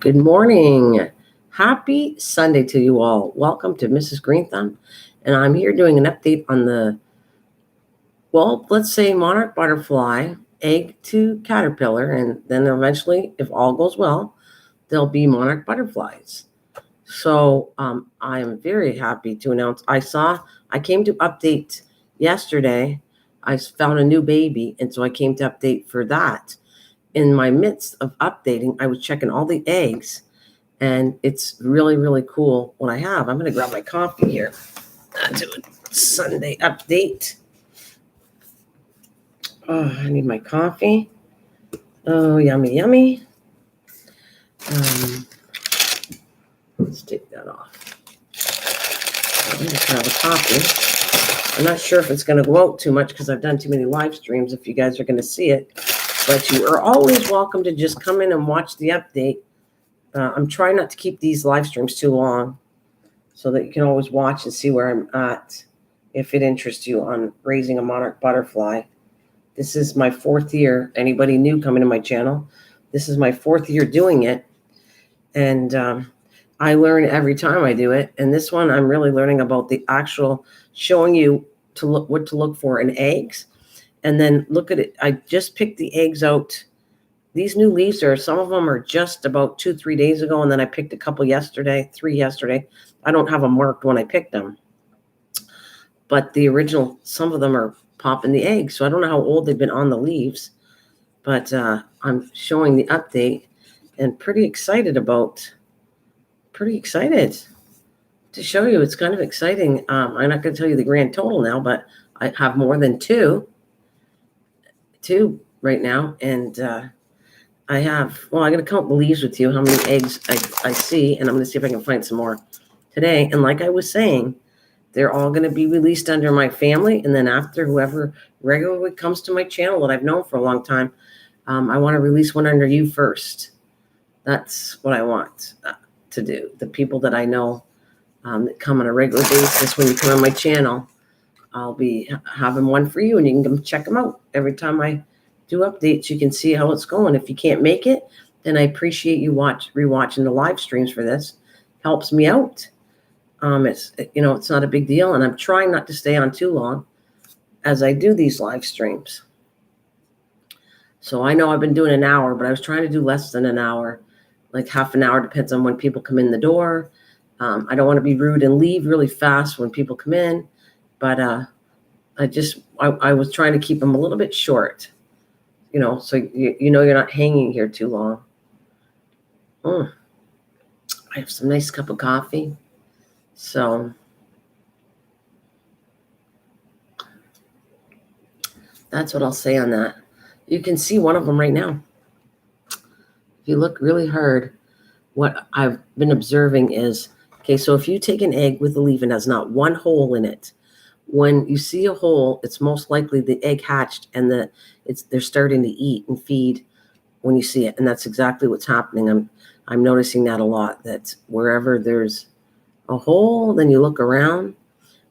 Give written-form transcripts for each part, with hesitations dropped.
Good morning. Happy Sunday to you all. Welcome to Mrs. Greenthumb. And I'm here doing an update on let's say Monarch butterfly, egg to caterpillar, and then eventually, if all goes well, there'll be Monarch butterflies. So I am very happy to announce I came to update yesterday. I found a new baby, and so I came to update for that. In my midst of updating, I was checking all the eggs. And it's really, really cool what I have. I'm going to grab my coffee here. Do a Sunday update. Oh, I need my coffee. Oh, yummy, yummy. Let's take that off. I'm just going to have a coffee. I'm not sure if it's going to go out too much because I've done too many live streams if you guys are going to see it. But you are always welcome to just come in and watch the update. I'm trying not to keep these live streams too long so that you can always watch and see where I'm at if it interests you on raising a monarch butterfly. This is my 4th year. Anybody new coming to my channel, this is my 4th year doing it. And I learn every time I do it. And this one, I'm really learning about the actual showing you what to look for in eggs. And then look at it. I just picked the eggs out. These new leaves some of them are just about 2-3 days ago. And then I picked a couple yesterday, 3 yesterday. I don't have them marked when I picked them. But the original, some of them are popping the eggs. So I don't know how old they've been on the leaves. But I'm showing the update and pretty excited to show you. It's kind of exciting. I'm not going to tell you the grand total now, but I have more than two right now. And I'm going to count the leaves with you, how many eggs I see, and I'm going to see if I can find some more today. And like I was saying, they're all going to be released under my family. And then after, whoever regularly comes to my channel that I've known for a long time, I want to release one under you first. That's what I want to do. The people that I know that come on a regular basis, when you come on my channel, I'll be having one for you, and you can come check them out. Every time I do updates, you can see how it's going. If you can't make it, then I appreciate you rewatching the live streams for this. Helps me out. It's not a big deal, and I'm trying not to stay on too long as I do these live streams. So I know I've been doing an hour, but I was trying to do less than an hour, like half an hour, depends on when people come in the door. I don't want to be rude and leave really fast when people come in, but I was trying to keep them a little bit short. So you're not hanging here too long. I have some nice cup of coffee. So that's what I'll say on that. You can see one of them right now. If you look really hard, what I've been observing is, okay, so if you take an egg with a leaf and has not one hole in it, when you see a hole, it's most likely the egg hatched and they're starting to eat and feed when you see it. And that's exactly what's happening. I'm noticing that a lot, that wherever there's a hole, then you look around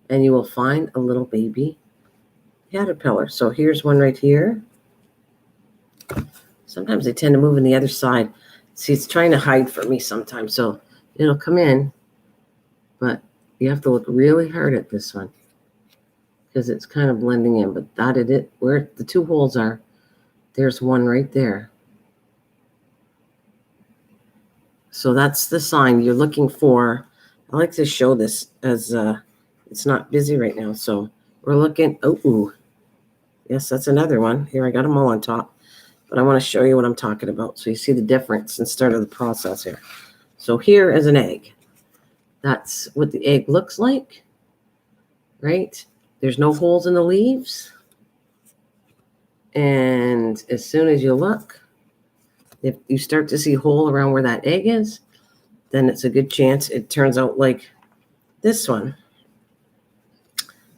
and you will find a little baby caterpillar. So here's one right here. Sometimes they tend to move in the other side. See, it's trying to hide from me sometimes. So it'll come in, but you have to look really hard at this one, because it's kind of blending in. But where the 2 holes are, there's one right there. So that's the sign you're looking for. I like to show this as it's not busy right now. So we're looking. Oh, yes, that's another one. Here, I got them all on top. But I want to show you what I'm talking about, so you see the difference and start of the process here. So here is an egg. That's what the egg looks like, right? There's no holes in the leaves. And as soon as you look, if you start to see a hole around where that egg is, then it's a good chance it turns out like this one.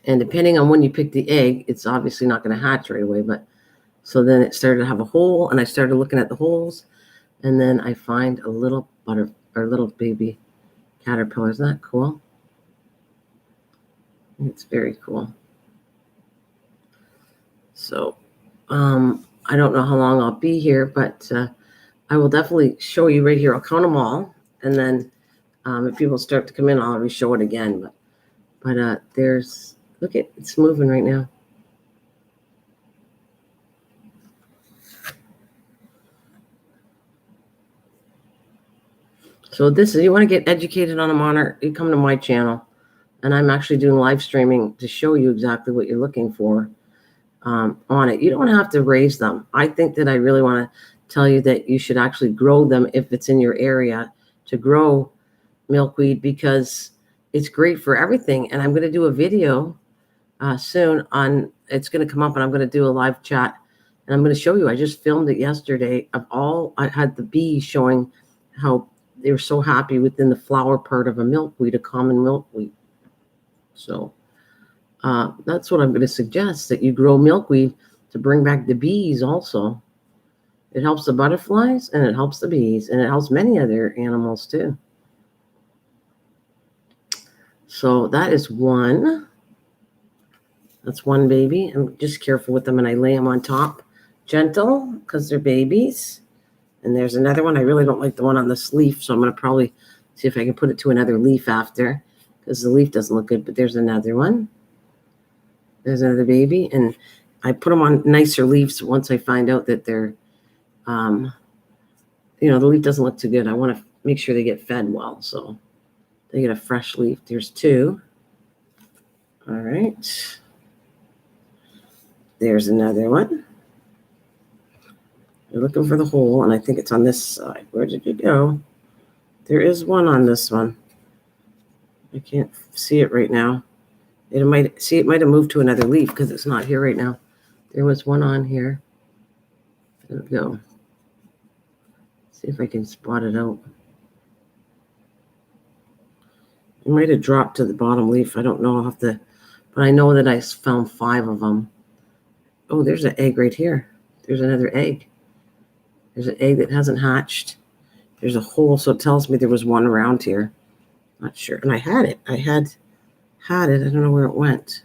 And depending on when you pick the egg, it's obviously not going to hatch right away. But so then it started to have a hole, and I started looking at the holes, and then I find a little little baby caterpillar. Isn't that cool? It's very cool. So I don't know how long I'll be here, but I will definitely show you right here. I'll count them all, and then if people start to come in, I'll re-show it again. But there's, look at, it's moving right now. So this is, you want to get educated on a monarch, you come to my channel, and I'm actually doing live streaming to show you exactly what you're looking for on it. You don't have to raise them. I think that I really want to tell you that you should actually grow them if it's in your area, to grow milkweed, because it's great for everything. And I'm going to do a video soon on, it's going to come up, and I'm going to do a live chat, and I'm going to show you. I just filmed it yesterday of all, I had the bees showing how they were so happy within the flower part of a milkweed, a common milkweed. So that's what I'm going to suggest, that you grow milkweed to bring back the bees also. It helps the butterflies, and it helps the bees, and it helps many other animals too. So that is one. That's one baby. I'm just careful with them, and I lay them on top, gentle, because they're babies. And there's another one. I really don't like the one on this leaf, so I'm going to probably see if I can put it to another leaf after, because the leaf doesn't look good. But there's another one. There's another baby, and I put them on nicer leaves once I find out that they're, the leaf doesn't look too good. I want to make sure they get fed well, so they get a fresh leaf. There's two. All right. There's another one. You're looking for the hole, and I think it's on this side. Where did you go? There is one on this one. I can't see it right now. It might have moved to another leaf because it's not here right now. There was one on here. There we go. See if I can spot it out. It might have dropped to the bottom leaf. I don't know. I'll have to, but I know that I found 5 of them. Oh, there's an egg right here. There's another egg. There's an egg that hasn't hatched. There's a hole, so it tells me there was one around here. Not sure. And I had it. I had it. I don't know where it went.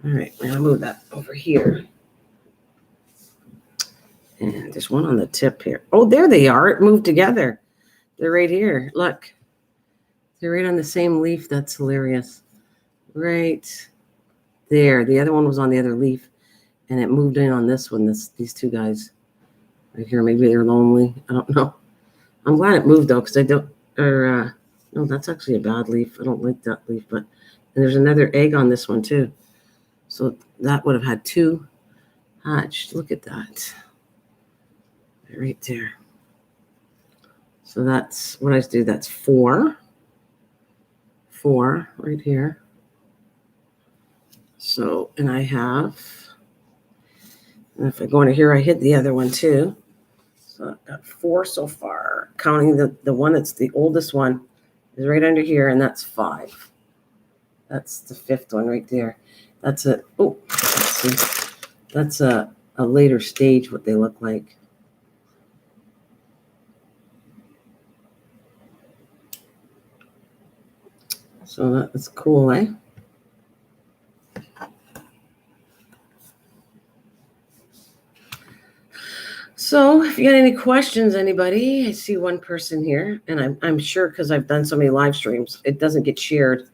All right, I'm gonna move that over here. And there's one on the tip here. Oh, there they are. It moved together. They're right here. Look. They're right on the same leaf. That's hilarious. Right there. The other one was on the other leaf, and it moved in on this one. These two guys right here. Maybe they're lonely. I don't know. I'm glad it moved though, because I don't. No, that's actually a bad leaf. I don't like that leaf. But and there's another egg on this one too. So that would have had 2 hatched. Look at that. Right there. So that's what I do. That's 4. 4 right here. So, and I have, and if I go into here, I hit the other one too. So I've got 4 so far, counting the one that's the oldest one is right under here, and that's 5. That's the 5th one right there. That's a, oh, let's see. That's a later stage, what they look like. So that's cool, eh? So if you got any questions, anybody, I see one person here, and I'm sure, because I've done so many live streams, it doesn't get shared.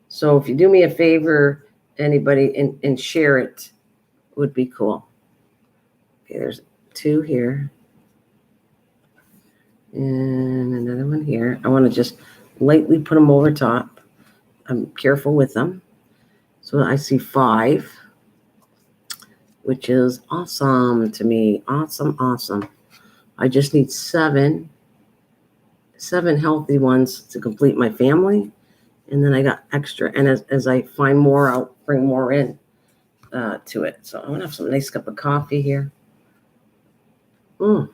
So if you do me a favor, anybody, and share it, would be cool. Okay, there's 2 here. And another one here. I want to just lightly put them over top. I'm careful with them. So I see 5. Which is awesome to me. Awesome, awesome. I just need 7 healthy ones to complete my family. And then I got extra. And as I find more, I'll bring more in to it. So I'm going to have some nice cup of coffee here. It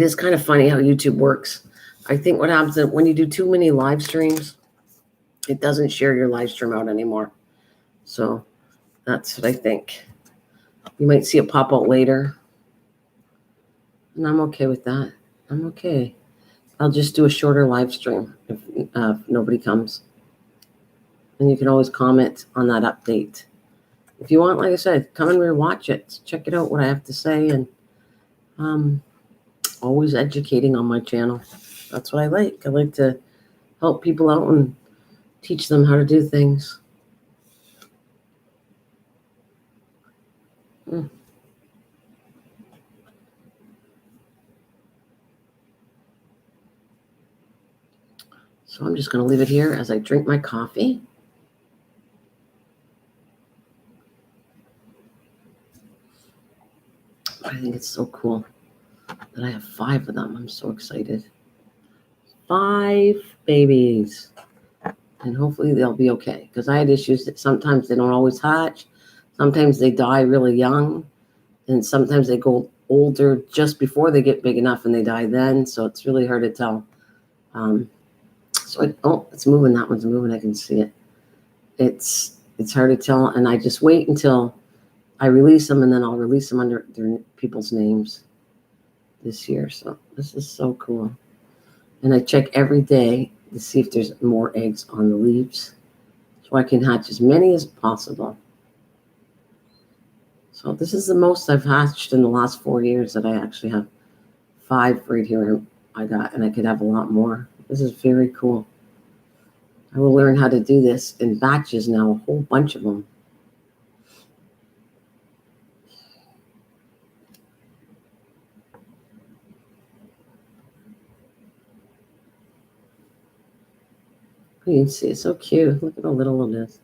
is kind of funny how YouTube works. I think what happens is when you do too many live streams, it doesn't share your live stream out anymore. So that's what I think. You might see it pop out later. And I'm okay with that. I'm okay. I'll just do a shorter live stream if nobody comes. And you can always comment on that update. If you want, like I said, come and rewatch it. Check it out, what I have to say. And Always educating on my channel. That's what I like. I like to help people out and teach them how to do things. So I'm just going to leave it here as I drink my coffee. I think it's so cool that I have 5 of them. I'm so excited. 5 babies. And hopefully they'll be okay. Because I had issues that sometimes they don't always hatch. Sometimes they die really young. And sometimes they go older just before they get big enough and they die then. So it's really hard to tell. It's moving. That one's moving. I can see it. It's hard to tell. And I just wait until I release them, and then I'll release them under their people's names this year. So this is so cool. And I check every day to see if there's more eggs on the leaves, so I can hatch as many as possible. So this is the most I've hatched in the last 4 years, that I actually have 5 right here I got, and I could have a lot more. This is very cool. I will learn how to do this in batches now, a whole bunch of them. You can see it's so cute. Look at how little it is.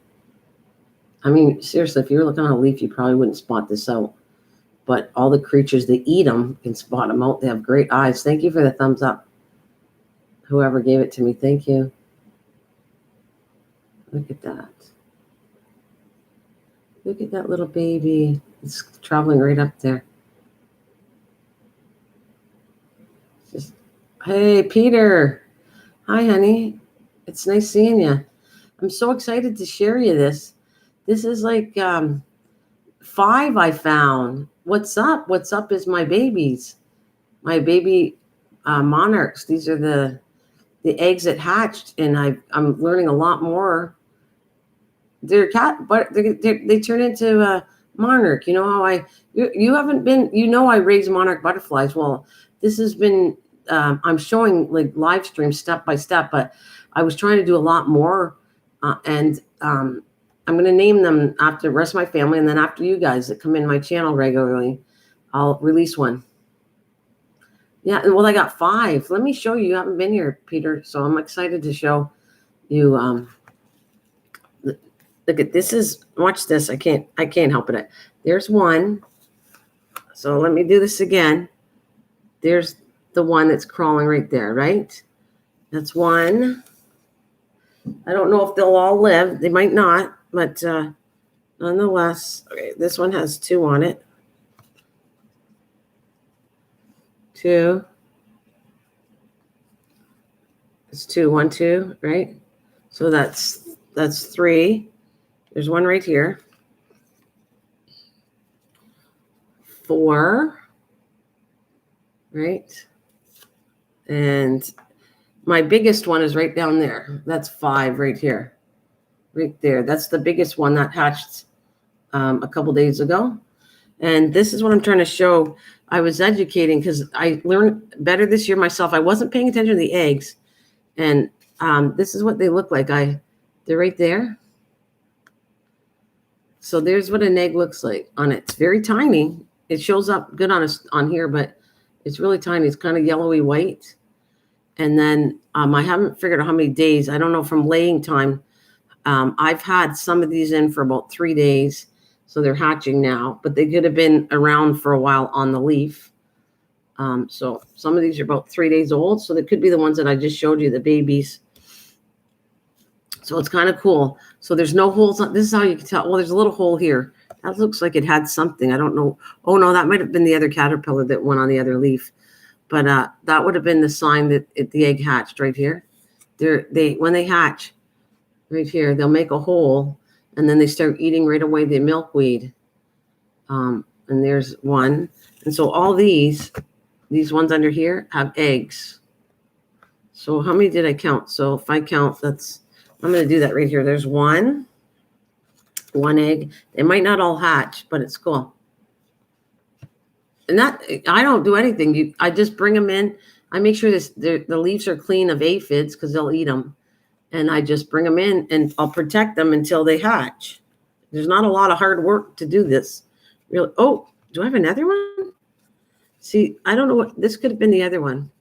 I mean, seriously, if you were looking on a leaf, you probably wouldn't spot this out. But all the creatures that eat them can spot them out. They have great eyes. Thank you for the thumbs up. Whoever gave it to me, thank you. Look at that. Look at that little baby. It's traveling right up there. Just, hey, Peter. Hi, honey. It's nice seeing you. I'm so excited to share you this. This is like 5 I found. What's up? What's up is my babies. My baby monarchs. These are the eggs that hatched, and I'm learning a lot more. They're but they turn into monarch. You know how you haven't been. You know I raise monarch butterflies. Well, this has been. I'm showing like live stream step by step, but I was trying to do a lot more, and I'm going to name them after the rest of my family, and then after you guys that come in my channel regularly, I'll release one. Yeah, well, I got 5. Let me show you. You haven't been here, Peter, so I'm excited to show you. Look at this. Watch this. I can't help it. There's one. So let me do this again. There's the one that's crawling right there, right? That's one. I don't know if they'll all live. They might not, but nonetheless, okay, this one has 2 on it. 2. It's 2, 1, 2, right? So that's 3. There's one right here. 4, right? And my biggest one is right down there. That's 5 right here, right there. That's the biggest one that hatched a couple days ago. And this is what I'm trying to show. I was educating because I learned better this year myself. I wasn't paying attention to the eggs. And this is what they look like. They're right there. So there's what an egg looks like on it. It's very tiny. It shows up good on here, but it's really tiny. It's kind of yellowy white. And then I haven't figured out how many days. I don't know from laying time. I've had some of these in for about 3 days. So they're hatching now, but they could have been around for a while on the leaf. So some of these are about 3 days old. So they could be the ones that I just showed you, the babies. So it's kind of cool. So there's no holes. This is how you can tell. Well, there's a little hole here. That looks like it had something. I don't know. Oh, no, that might have been the other caterpillar that went on the other leaf. But that would have been the sign that the egg hatched right here. When they hatch right here, they'll make a hole, and then they start eating right away the milkweed. And there's one. And so all these ones under here have eggs. So how many did I count? So if I count, I'm going to do that right here. There's one egg. They might not all hatch, but it's cool. And I don't do anything. I just bring them in. I make sure the leaves are clean of aphids because they'll eat them. And I just bring them in and I'll protect them until they hatch. There's not a lot of hard work to do this. Really. Oh, do I have another one? See, I don't know what, this could have been the other one.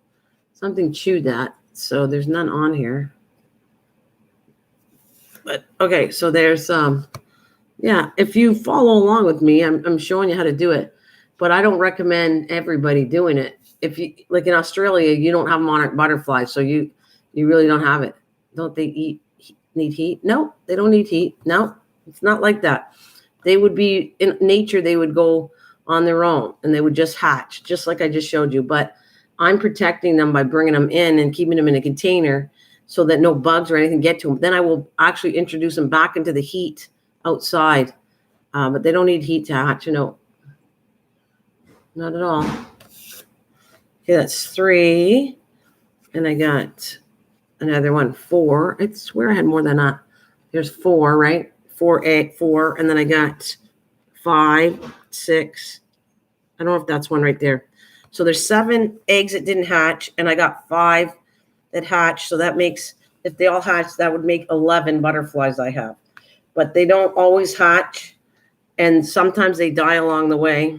Something chewed that. So there's none on here. But okay, so there's yeah, if you follow along with me, I'm showing you how to do it. But I don't recommend everybody doing it. If you like in Australia, you don't have monarch butterflies, so you really don't have it. Don't they need heat? No, they don't need heat. No, it's not like that. They would be in nature, they would go on their own and they would just hatch, just like I just showed you. But I'm protecting them by bringing them in and keeping them in a container so that no bugs or anything get to them. Then I will actually introduce them back into the heat outside. But they don't need heat to hatch, not at all. Okay, that's 3. And I got another one, 4. I swear I had more than that. There's 4, right? 4, 8, 4. And then I got 5, 6. I don't know if that's one right there. So there's 7 eggs that didn't hatch, and I got 5 that hatched. So that makes, if they all hatch, that would make 11 butterflies I have. But they don't always hatch, and sometimes they die along the way,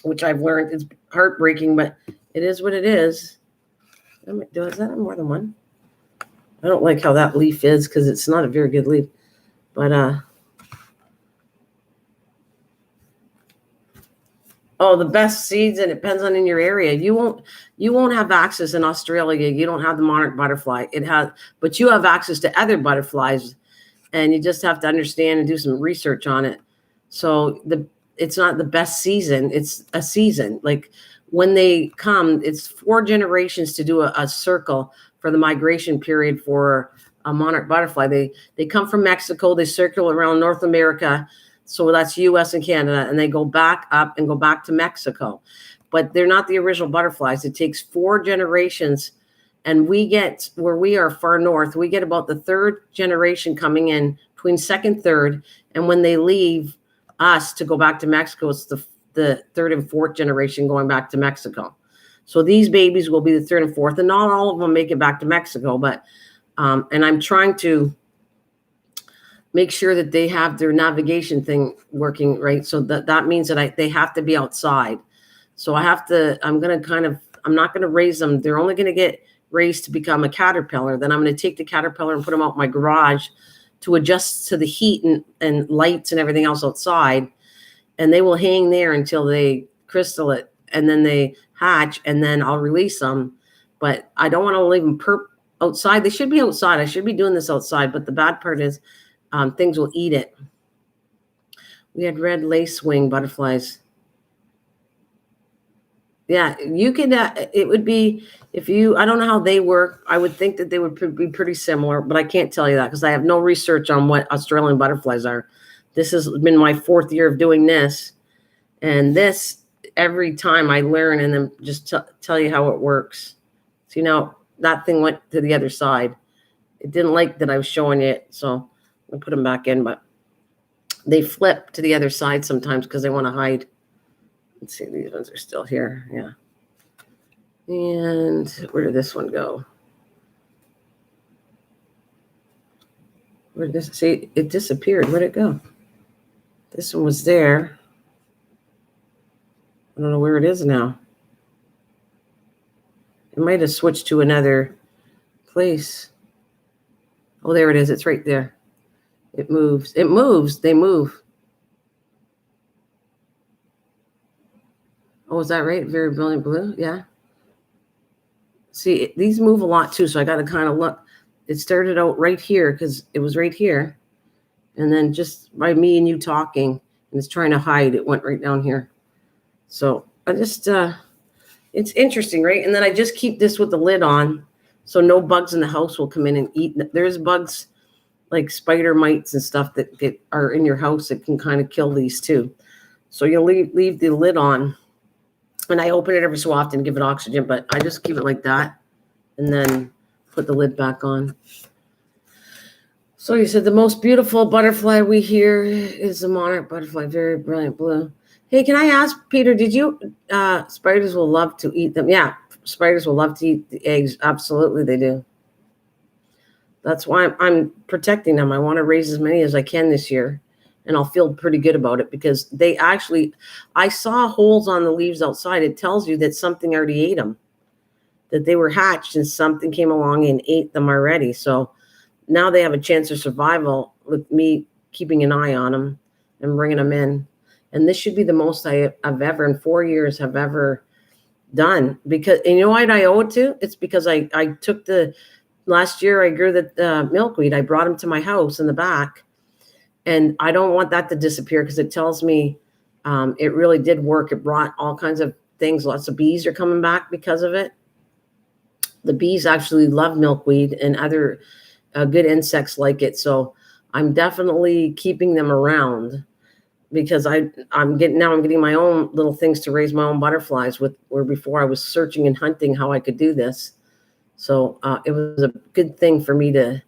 which I've learned. It's heartbreaking, but it is what it is. Is that more than one? I don't like how that leaf is because it's not a very good leaf. But oh, the best seeds, and it depends on in your area. You won't have access in Australia. You don't have the monarch butterfly. But you have access to other butterflies, and you just have to understand and do some research on it. So it's not the best season. It's a season. Like when they come, it's 4 generations to do a circle for the migration period for a monarch butterfly. They come from Mexico. They circle around North America. So that's U.S. and Canada, and they go back up and go back to Mexico. But they're not the original butterflies. It takes 4 generations, and we get, where we are far north, we get about the 3rd generation coming in, between 2nd, 3rd, and when they leave us to go back to Mexico, it's the 3rd and 4th generation going back to Mexico. So these babies will be the 3rd and 4th, and not all of them make it back to Mexico, but and I'm trying to make sure that they have their navigation thing working, right? So that means that they have to be outside. So I'm not going to raise them. They're only going to get raised to become a caterpillar. Then I'm going to take the caterpillar and put them out in my garage to adjust to the heat and lights and everything else outside. And they will hang there until they crystal it, and then they hatch, and then I'll release them. But I don't want to leave them outside. They should be outside. I should be doing this outside. But the bad part is, things will eat it. We had red lacewing butterflies. Yeah, you can, it would be, I don't know how they work. I would think that they would be pretty similar, but I can't tell you that because I have no research on what Australian butterflies are. This has been my 4th year of doing this. And this, every time I learn and then just tell you how it works. So, that thing went to the other side. It didn't like that I was showing it, so I'll put them back in, but they flip to the other side sometimes because they want to hide. Let's see, these ones are still here. Yeah. And where did this one go? Where did this, see, it disappeared. Where'd it go? This one was there. I don't know where it is now. It might have switched to another place. Oh, there it is. It's right there. It moves. It moves. They move. Oh, is that right? Very brilliant blue. Yeah. See, these move a lot too, so I got to kind of look. It started out right here because it was right here. And then just by me and you talking, and it's trying to hide, it went right down here. So I just, it's interesting, right? And then I just keep this with the lid on so no bugs in the house will come in and eat. There's bugs like spider mites and stuff that are in your house that can kind of kill these too. So you'll leave the lid on. And I open it every so often to give it oxygen, but I just keep it like that and then put the lid back on. So you said the most beautiful butterfly we hear is the monarch butterfly, very brilliant blue. Hey, can I ask, Peter, did you, spiders will love to eat them. Yeah, spiders will love to eat the eggs. Absolutely, they do. That's why I'm protecting them. I want to raise as many as I can this year, and I'll feel pretty good about it because they actually, I saw holes on the leaves outside. It tells you that something already ate them, that they were hatched and something came along and ate them already. So now they have a chance of survival with me keeping an eye on them and bringing them in. And this should be the most I've ever in 4 years have ever done. Because, and you know what I owe it to? It's because I took last year I grew the milkweed. I brought them to my house in the back. And I don't want that to disappear because it tells me it really did work. It brought all kinds of things. Lots of bees are coming back because of it. The bees actually love milkweed and other good insects like it. So I'm definitely keeping them around because I'm getting my own little things to raise my own butterflies where before I was searching and hunting how I could do this. So it was a good thing for me to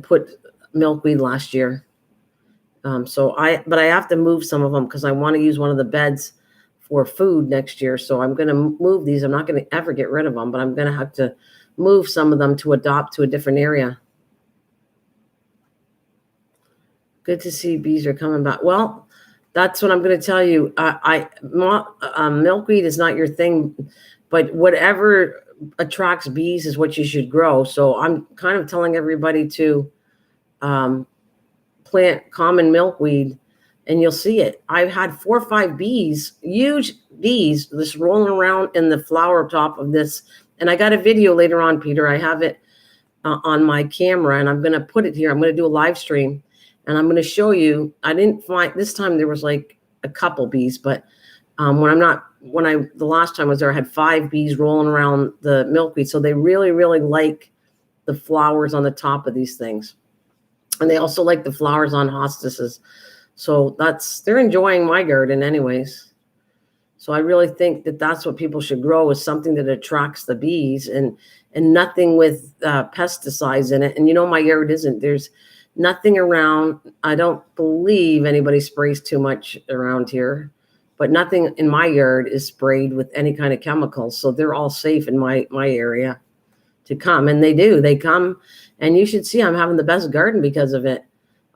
put milkweed last year. But I have to move some of them because I want to use one of the beds for food next year. So I'm going to move these. I'm not going to ever get rid of them, but I'm going to have to move some of them to adopt to a different area. Good to see bees are coming back. Well, that's what I'm going to tell you. Milkweed is not your thing, but whatever attracts bees is what you should grow. So I'm kind of telling everybody to plant common milkweed, and you'll see it. I've had 4 or 5 bees, huge bees, just rolling around in the flower top of this. And I got a video later on, Peter. I have it on my camera, and I'm going to put it here. I'm going to do a live stream. And I'm going to show you, I didn't find, this time there was like a couple bees, but the last time I was there, I had 5 bees rolling around the milkweed. So they really, really like the flowers on the top of these things. And they also like the flowers on hospices. So they're enjoying my garden anyways. So I really think that that's what people should grow, is something that attracts the bees and nothing with pesticides in it. And my yard isn't, there's nothing around. I don't believe anybody sprays too much around here, but nothing in my yard is sprayed with any kind of chemicals. So they're all safe in my area to come. And they come, and you should see I'm having the best garden because of it.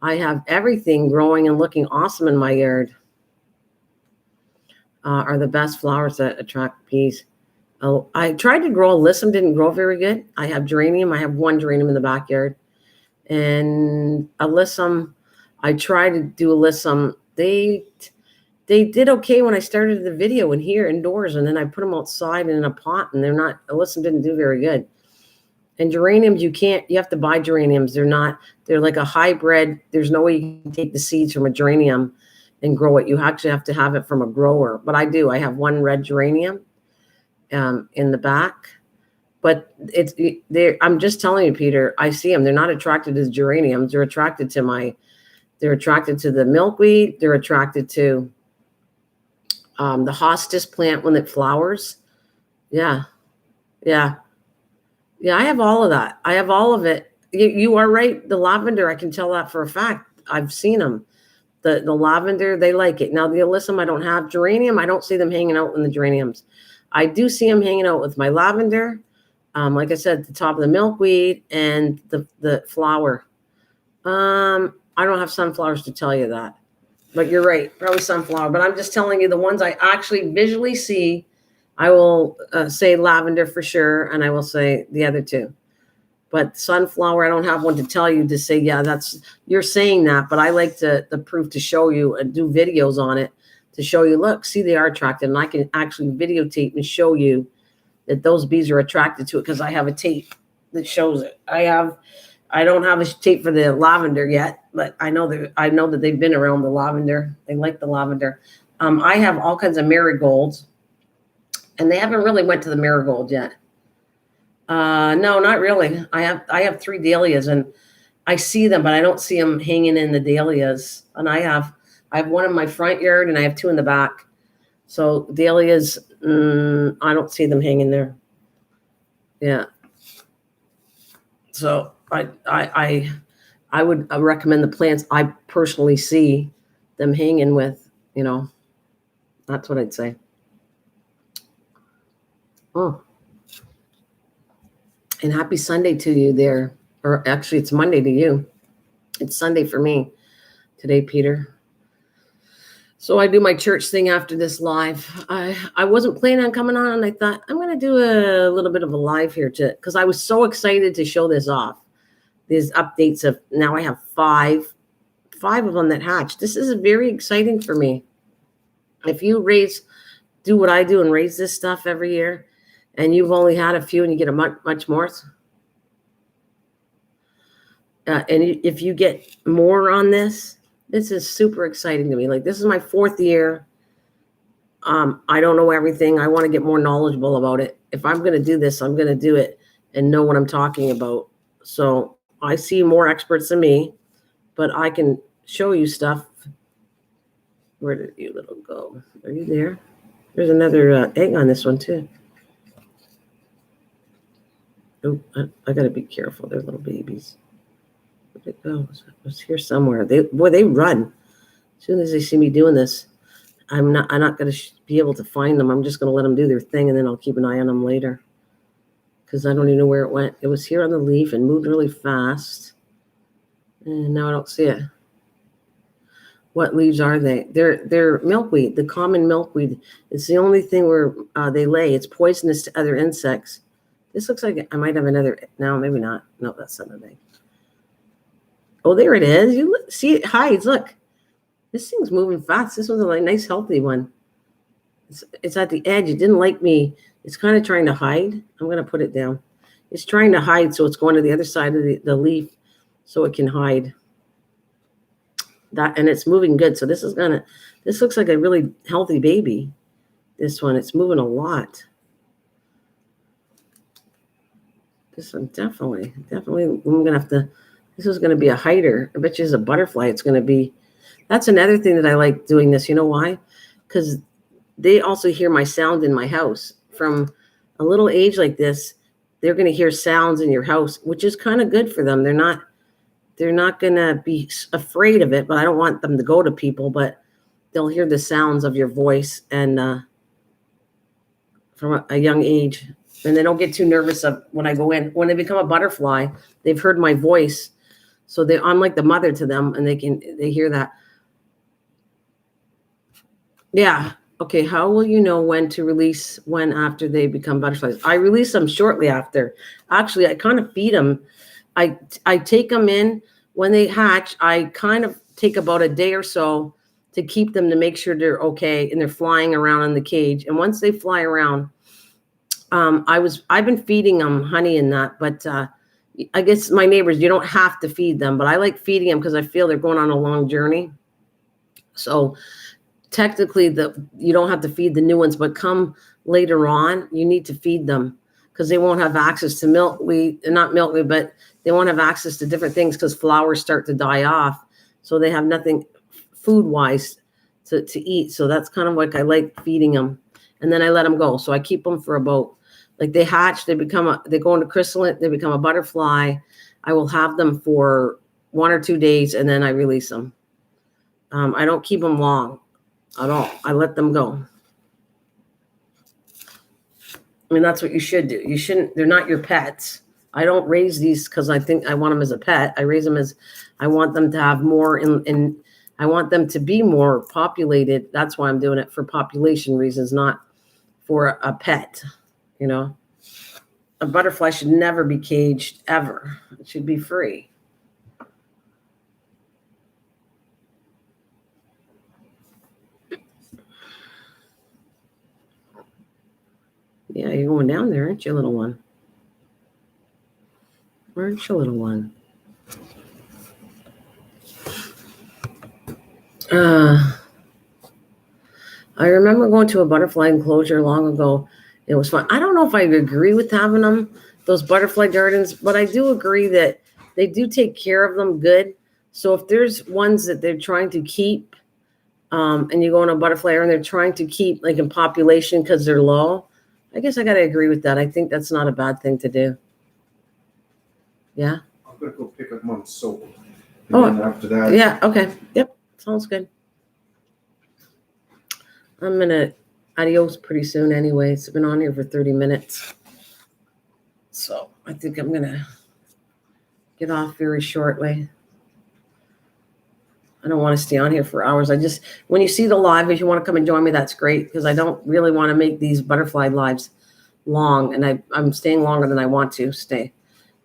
I have everything growing and looking awesome in my yard. Are the best flowers that attract bees. Oh, I tried to grow alyssum, didn't grow very good. I have geranium. I have 1 geranium in the backyard. And alyssum, I tried to do alyssum. They did okay when I started the video in here indoors, and then I put them outside in a pot, and alyssum didn't do very good. And geraniums, you have to buy geraniums. They're like a hybrid. There's no way you can take the seeds from a geranium and grow it. You actually have to have it from a grower. But I do. I have 1 red geranium in the back. But I'm just telling you, Peter, I see them. They're not attracted to geraniums. They're attracted to the milkweed. They're attracted to the hostis plant when it flowers. Yeah. I have all of that. I have all of it. You are right. The lavender, I can tell that for a fact. I've seen them. The lavender, they like it. Now, the alyssum, I don't have. Geranium, I don't see them hanging out in the geraniums. I do see them hanging out with my lavender. Like I said, the top of the milkweed and the flower. I don't have sunflowers to tell you that. But you're right, probably sunflower. But I'm just telling you the ones I actually visually see. I will say lavender for sure, and I will say the other 2. But sunflower, I don't have one to tell you to say, yeah, you're saying that. But I like the proof to show you and do videos on it to show you, look, see, they are attracted. And I can actually videotape and show you that those bees are attracted to it because I have a tape that shows it. I don't have a tape for the lavender yet, but I know that they've been around the lavender. They like the lavender. I have all kinds of marigolds, and they haven't really went to the marigold yet. No, not really. I have 3 dahlias, and I see them, but I don't see them hanging in the dahlias. And I have 1 in my front yard, and I have 2 in the back. So dahlias, I don't see them hanging there. Yeah. So I would recommend the plants I personally see them hanging with, That's what I'd say. Oh, and happy Sunday to you there. Or actually, it's Monday to you. It's Sunday for me today, Peter. So I do my church thing after this live. I wasn't planning on coming on, and I thought I'm going to do a little bit of a live here because I was so excited to show this off. These updates of now I have five of them that hatched. This is very exciting for me. If you do what I do and raise this stuff every year, and you've only had a few and you get a much more, and if you get more on this is super exciting to me. Like, this is my 4th year. I don't know everything. I want to get more knowledgeable about it. If I'm going to do this, I'm going to do it and know what I'm talking about. So I see more experts than me, but I can show you stuff. Where did you little go? Are you there? There's another egg on this one too. Oh, I got to be careful. They're little babies. Where'd it go? It was here somewhere. They run. As soon as they see me doing this, I'm not going to be able to find them. I'm just going to let them do their thing, and then I'll keep an eye on them later because I don't even know where it went. It was here on the leaf and moved really fast, and now I don't see it. What leaves are they? They're milkweed, the common milkweed. It's the only thing where they lay. It's poisonous to other insects. This looks like I might have another. No, maybe not. No, that's not an egg. Oh, there it is. You see it hides. Look, this thing's moving fast. This one's a nice, healthy one. It's at the edge. It didn't like me. It's kind of trying to hide. I'm going to put it down. It's trying to hide, so it's going to the other side of the leaf so it can hide. That, and it's moving good. So this looks like a really healthy baby. This one, it's moving a lot. This one, definitely, I'm going to have to, this is going to be a hider. I bet you it's a butterfly. It's going to be, that's another thing that I like doing this. You know why? Because they also hear my sound in my house. From a little age like this, they're going to hear sounds in your house, which is kind of good for them. They're not going to be afraid of it, but I don't want them to go to people, but they'll hear the sounds of your voice and from a young age. And they don't get too nervous of when I go in. When they become a butterfly, they've heard my voice. So I'm like the mother to them, and they hear that. Yeah. Okay. How will you know when to release after they become butterflies? I release them shortly after. Actually, I kind of feed them. I take them in when they hatch. I kind of take about a day or so to keep them to make sure they're okay and they're flying around in the cage. And once they fly around, I've been feeding them honey and that, but I guess my neighbors, you don't have to feed them, but I like feeding them because I feel they're going on a long journey. So technically you don't have to feed the new ones, but come later on, you need to feed them because they won't have access to not milkweed, but they won't have access to different things because flowers start to die off. So they have nothing food-wise to eat. So that's kind of like I like feeding them. And then I let them go. So I keep them for about, like they hatch, they go into chrysalis, they become a butterfly. I will have them for 1 or 2 days and then I release them. I don't keep them long at all. I let them go. I mean, that's what you should do. You shouldn't, they're not your pets. I don't raise these because I think I want them as a pet. I raise them as, I want them to have more and I want them to be more populated. That's why I'm doing it, for population reasons, not for a pet. You know, a butterfly should never be caged ever. It should be free. Yeah, you're going down there, aren't you, little one? Aren't you, little one? I remember going to a butterfly enclosure long ago. It was fun. I don't know if I agree with having them, those butterfly gardens, but I do agree that they do take care of them good. So if there's ones that they're trying to keep, and you go in a butterfly and they're trying to keep like in population because they're low, I guess I got to agree with that. I think that's not a bad thing to do. Yeah. I'm going to go pick up Mom's soap. Oh, and after that. Yeah. Okay. Yep. Sounds good. I'm going to adios pretty soon anyways. I've been on here for 30 minutes. So I think I'm going to get off very shortly. I don't want to stay on here for hours. When you see the live, if you want to come and join me, that's great, because I don't really want to make these butterfly lives long, and I'm staying longer than I want to stay.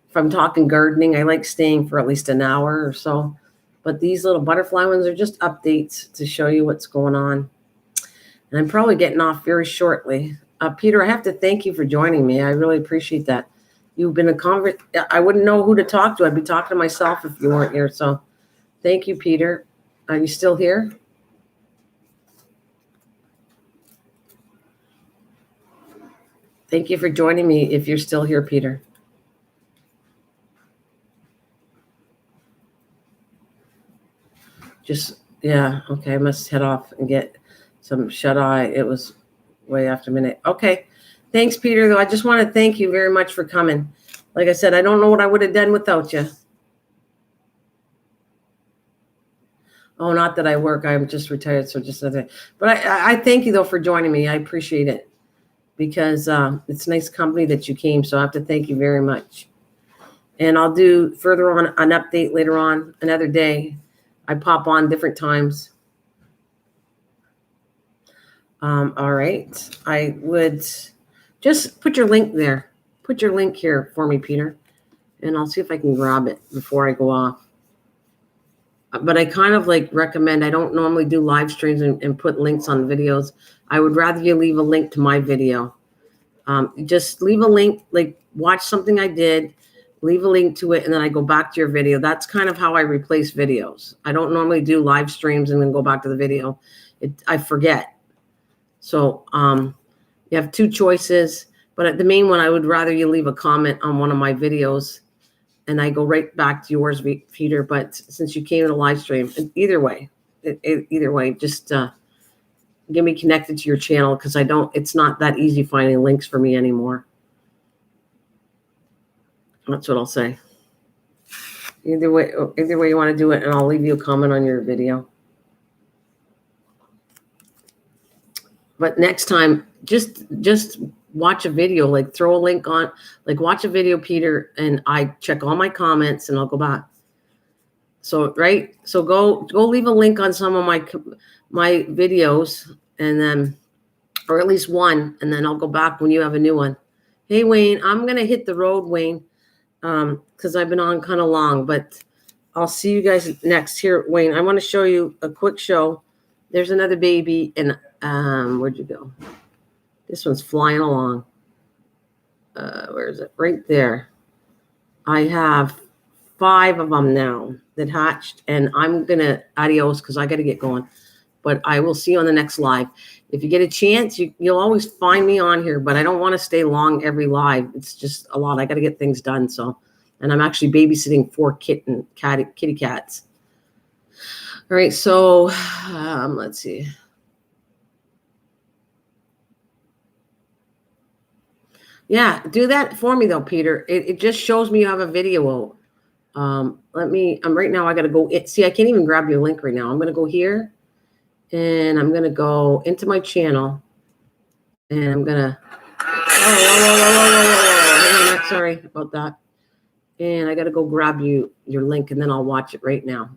If I'm talking gardening, I like staying for at least an hour or so. But these little butterfly ones are just updates to show you what's going on. And I'm probably getting off very shortly. Peter, I have to thank you for joining me. I really appreciate that. You've been I wouldn't know who to talk to. I'd be talking to myself if you weren't here. So thank you, Peter. Are you still here? Thank you for joining me if you're still here, Peter. Yeah, okay, I must head off and get some shut-eye. It was way after midnight. Okay, thanks, Peter, though. I just want to thank you very much for coming. Like I said, I don't know what I would have done without you. Oh, not that I work. I'm just retired, so just another. But I thank you, though, for joining me. I appreciate it, because it's nice company that you came, so I have to thank you very much. And I'll do further on an update later on, another day. I pop on different times. All right. I would just put your link there. Put your link here for me, Peter, and I'll see if I can grab it before I go off. But I kind of recommend, I don't normally do live streams and put links on videos. I would rather you leave a link to my video. Just leave a link, watch something I did, leave a link to it, and then I go back to your video. That's kind of how I replace videos. I don't normally do live streams and then go back to the video. I forget. So you have two choices, but the main one, I would rather you leave a comment on one of my videos and I go right back to yours, Peter. But since you came in a live stream, either way, just get me connected to your channel, because it's not that easy finding links for me anymore. That's what I'll say. Either way you want to do it, and I'll leave you a comment on your video. But next time, just watch a video, throw a link on, watch a video, Peter, and I check all my comments and I'll go back. So, right. So go leave a link on some of my videos, and then, or at least one, and then I'll go back when you have a new one. Hey, Wayne, I'm going to hit the road, Wayne, because I've been on kind of long, but I'll see you guys next. Here, Wayne, I want to show you a quick show. There's another baby, and where'd you go? This one's flying along. Where is it? Right there. I have 5 of them now that hatched, and I'm going to adios because I got to get going. But I will see you on the next live. If you get a chance, you'll always find me on here, but I don't want to stay long every live. It's just a lot. I got to get things done. And I'm actually babysitting 4 kitty cats. All right, so let's see. Yeah, do that for me though, Peter. It just shows me you have a video out. Right now I got to go. See, I can't even grab your link right now. I'm going to go here, and I'm going to go into my channel, and I'm going to. Whoa. Sorry about that. And I got to go grab your link, and then I'll watch it right now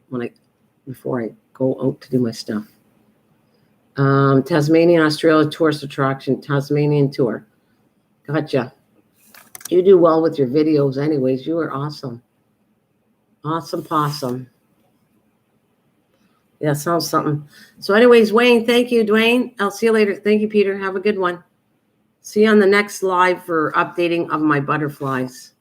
before I go out to do my stuff. Tasmania, Australia tourist attraction, Tasmanian tour. Gotcha. You do well with your videos anyways. You are awesome. Awesome possum. Yeah, sounds something. So anyways, Wayne, thank you, Dwayne. I'll see you later. Thank you, Peter. Have a good one. See you on the next live for updating of my butterflies.